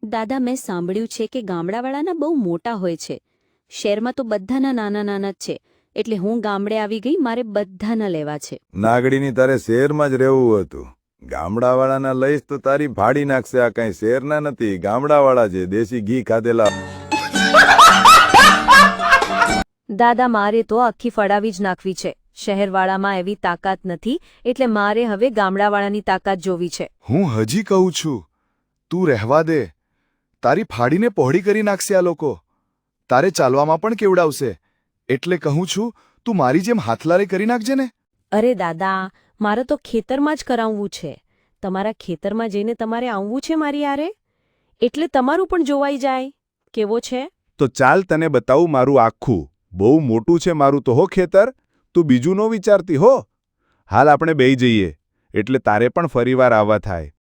દાદા, મેં સાંભળ્યું છે કે ગામડાવાળાના બહુ મોટા હોય છે. શહેરમાં તો બધાના નાના નાના જ છે. એટલે હું ગામડે આવી ગઈ, મારે બધાના લેવા છે. નાગડીની તારે શહેરમાં જ રહેવું હતું. ગામડાવાળાના લઈશ તો તારી ફાડી નાખશે. આ કઈ શહેરના નથી, ગામડાવાળા છે, દેશી ઘી ખાધેલા. દાદા, મારે તો આખી ફડાવી જ નાખવી છે. શહેરવાળામાં એવી તાકાત નથી, એટલે મારે હવે ગામડાવાળાની તાકાત જોવી છે. હું હજી કહું છું, તું રહેવા દે. તારી ફાડીને પહોળી કરી નાખશે આ લોકો. તારે ચાલવામાં પણ કેવડાવશે. એટલે કહું છું, તું મારી જેમ હાથલારે કરી નાખજે ને. અરે દાદા, મારે તો ખેતરમાં જ કરાવવું છે. તમારા ખેતરમાં જઈને તમારે આવવું છે મારી યારે. એટલે તમારું પણ જોવાઈ જાય. કેવો છે? તો ચાલ તને બતાવું મારું આખું. બહુ મોટું છે મારું તો હો ખેતર. તું બીજું ન વિચારતી હો. હાલ આપણે બેહી જઈએ, એટલે તારે પણ ફરીવાર આવવા થાય.